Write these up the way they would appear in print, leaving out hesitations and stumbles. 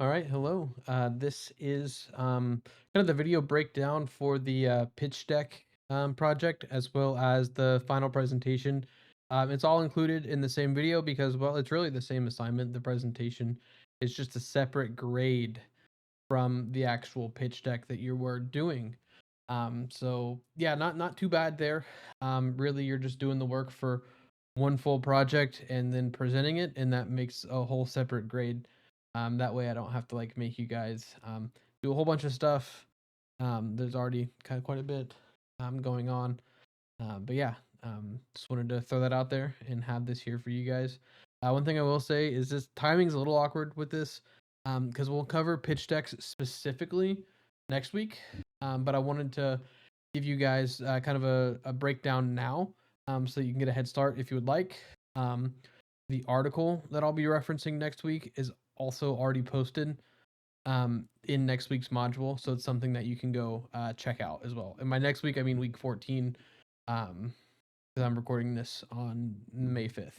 All right, hello. This is kind of the video breakdown for the pitch deck project, as well as the final presentation. It's all included in the same video because, well, it's really the same assignment. The presentation is just a separate grade from the actual pitch deck that you were doing. So yeah, not too bad there. Really, you're just doing the work for one full project and then presenting it, and that makes a whole separate grade. That way I don't have to like make you guys do a whole bunch of stuff. There's already kind of quite a bit going on. But yeah, just wanted to throw that out there and have this here for you guys. One thing I will say is this timing's a little awkward with this, because we'll cover pitch decks specifically next week. But I wanted to give you guys kind of a breakdown now, so you can get a head start if you would like. The article that I'll be referencing next week is also already posted in next week's module, so it's something that you can go check out as well. And by next week, I mean week 14, because I'm recording this on May 5th.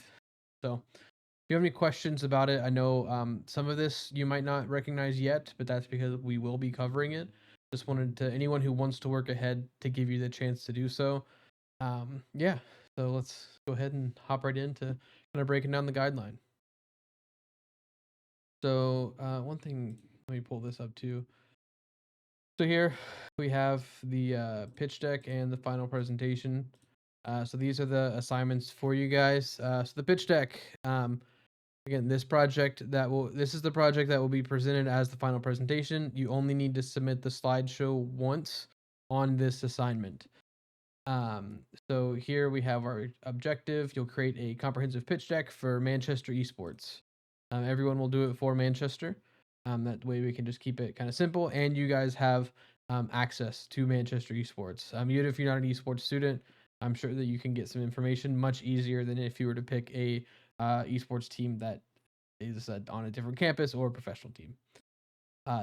So if you have any questions about it, I know some of this you might not recognize yet, but that's because we will be covering it. Just wanted to anyone who wants to work ahead to give you the chance to do so. Yeah, so let's go ahead and hop right into kind of breaking down the guideline. So one thing, let me pull this up too. So here we have the pitch deck and the final presentation. So these are the assignments for you guys. So the pitch deck, again, this is the project that will be presented as the final presentation. You only need to submit the slideshow once on this assignment. So here we have our objective. You'll create a comprehensive pitch deck for Manchester esports. Everyone will do it for Manchester. That way we can just keep it kind of simple, and you guys have access to Manchester esports. Even if you're not an esports student, I'm sure that you can get some information much easier than if you were to pick a esports team that is on a different campus or a professional team.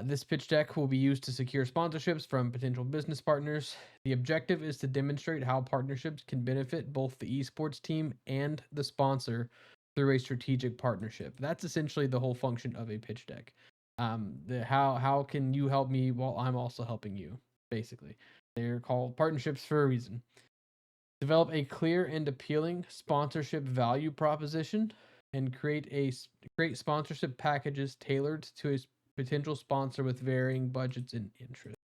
This pitch deck will be used to secure sponsorships from potential business partners. The objective is to demonstrate how partnerships can benefit both the esports team and the sponsor through a strategic partnership. That's essentially the whole function of a pitch deck. How can you help me while I'm also helping you? Basically, they're called partnerships for a reason. Develop a clear and appealing sponsorship value proposition, and create sponsorship packages tailored to a potential sponsor with varying budgets and interests.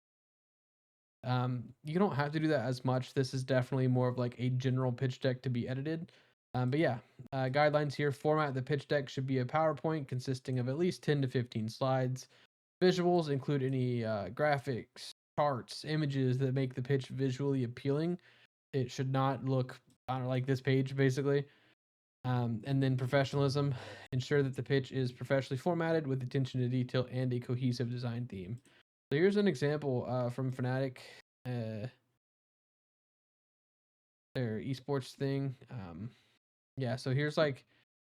You don't have to do that as much. This is definitely more of like a general pitch deck to be edited. But yeah, guidelines here. Format the pitch deck should be a PowerPoint consisting of at least 10 to 15 slides. Visuals include any graphics, charts, images that make the pitch visually appealing. It should not look, I don't know, like this page basically. And then professionalism. Ensure that the pitch is professionally formatted with attention to detail and a cohesive design theme. So here's an example from Fnatic, their esports thing. Yeah, so here's like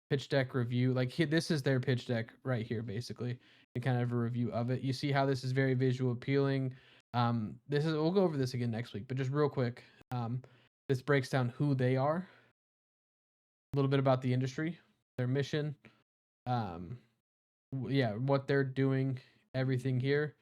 pitch deck review. Like this is their pitch deck right here, basically, and kind of a review of it. You see how this is very visual appealing. We'll go over this again next week, but just real quick, this breaks down who they are, a little bit about the industry, their mission, yeah, what they're doing, everything here,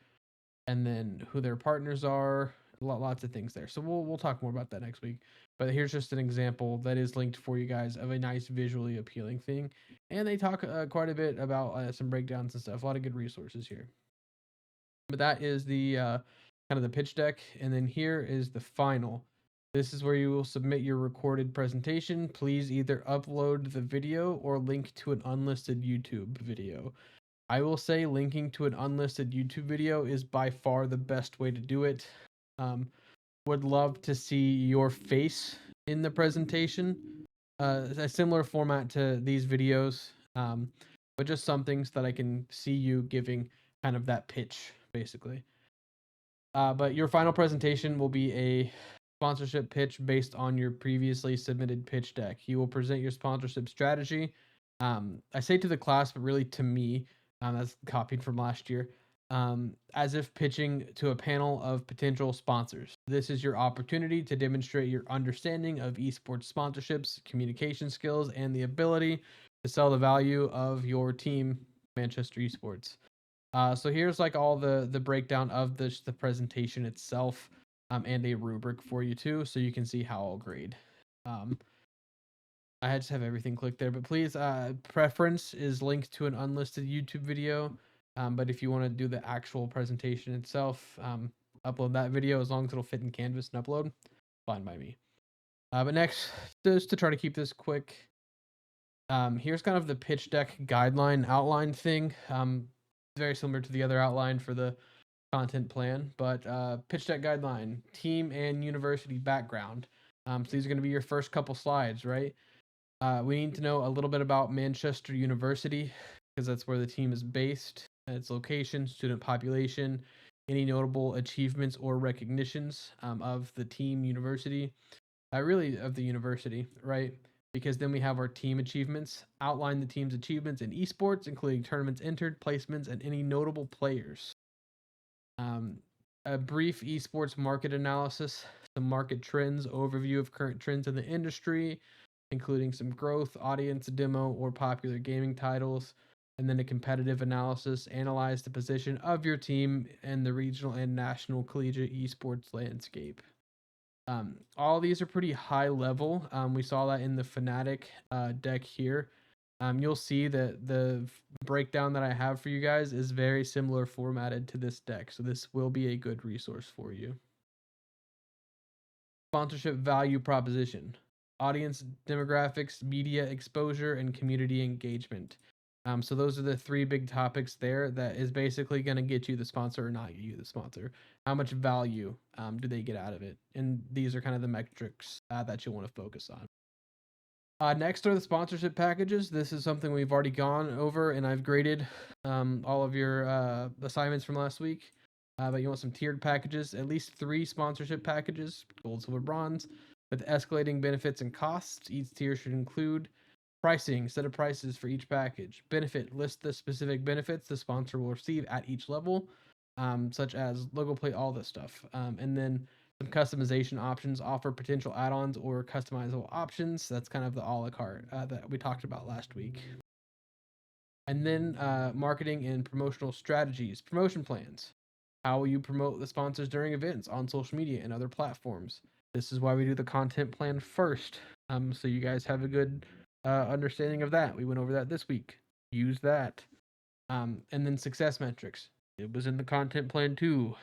and then who their partners are. Lots of things there. So we'll talk more about that next week. But here's just an example that is linked for you guys of a nice visually appealing thing, and they talk quite a bit about some breakdowns and stuff. A lot of good resources here. But that is the kind of the pitch deck, and then here is the final. This is where you will submit your recorded presentation. Please either upload the video or link to an unlisted YouTube video. I will say linking to an unlisted YouTube video is by far the best way to do it. Would love to see your face in the presentation. A similar format to these videos, but just something so that I can see you giving kind of that pitch, basically. But your final presentation will be a sponsorship pitch based on your previously submitted pitch deck. You will present your sponsorship strategy. I say to the class, but really to me, that's copied from last year, as if pitching to a panel of potential sponsors. This is your opportunity to demonstrate your understanding of esports sponsorships, communication skills, and the ability to sell the value of your team, Manchester Esports. So here's like all the breakdown of the presentation itself, and a rubric for you too, so you can see how I'll grade. Um, I just have everything clicked there, but please, preference is linked to an unlisted YouTube video. But if you want to do the actual presentation itself, upload that video as long as it'll fit in Canvas and upload. Fine by me. But next, just to try to keep this quick, here's kind of the pitch deck guideline outline thing. Very similar to the other outline for the content plan, but pitch deck guideline, team and university background. So these are going to be your first couple slides, right? We need to know a little bit about Manchester University because that's where the team is based, its location, student population, any notable achievements or recognitions of the team university, really of the university, right? Because then we have our team achievements, outline the team's achievements in esports, including tournaments entered, placements, and any notable players. Um, a brief esports market analysis, some market trends, overview of current trends in the industry, including some growth, audience demo, or popular gaming titles, and then a competitive analysis, analyze the position of your team in the regional and national collegiate esports landscape. All these are pretty high level. We saw that in the Fnatic deck here. You'll see that the breakdown that I have for you guys is very similar formatted to this deck, so this will be a good resource for you. Sponsorship value proposition, audience demographics, media exposure, and community engagement. So those are the three big topics there that is basically going to get you the sponsor or not get you the sponsor. How much value do they get out of it? And these are kind of the metrics that you want to focus on. Next are the sponsorship packages. This is something we've already gone over, and I've graded all of your assignments from last week. But you want some tiered packages, at least 3 sponsorship packages, gold, silver, bronze, with escalating benefits and costs. Each tier should include pricing, set of prices for each package. Benefit, list the specific benefits the sponsor will receive at each level, such as logo plate, all this stuff. And then some customization options, offer potential add-ons or customizable options. That's kind of the a la carte that we talked about last week. And then marketing and promotional strategies, promotion plans. How will you promote the sponsors during events on social media and other platforms? This is why we do the content plan first, so you guys have a good understanding of that. We went over that this week. Use that. And then success metrics. It was in the content plan too.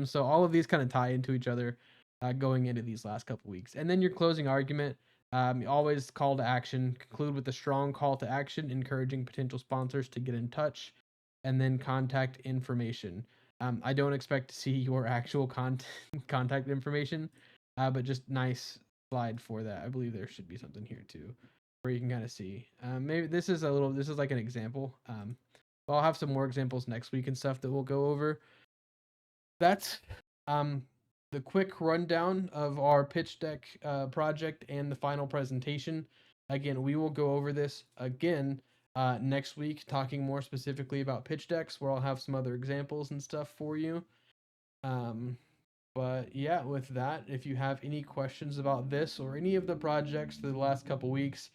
So all of these kind of tie into each other going into these last couple weeks. And then your closing argument, always call to action. Conclude with a strong call to action, encouraging potential sponsors to get in touch, and then contact information. I don't expect to see your actual contact information, but just nice slide for that. I believe there should be something here too, where you can kind of see. Maybe this is like an example. I'll have some more examples next week and stuff that we'll go over. That's the quick rundown of our pitch deck project and the final presentation. Again, we will go over this again next week, talking more specifically about pitch decks, where I'll have some other examples and stuff for you. But yeah, with that, if you have any questions about this or any of the projects the last couple weeks,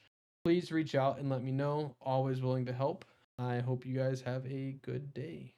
please reach out and let me know. Always willing to help. I hope you guys have a good day.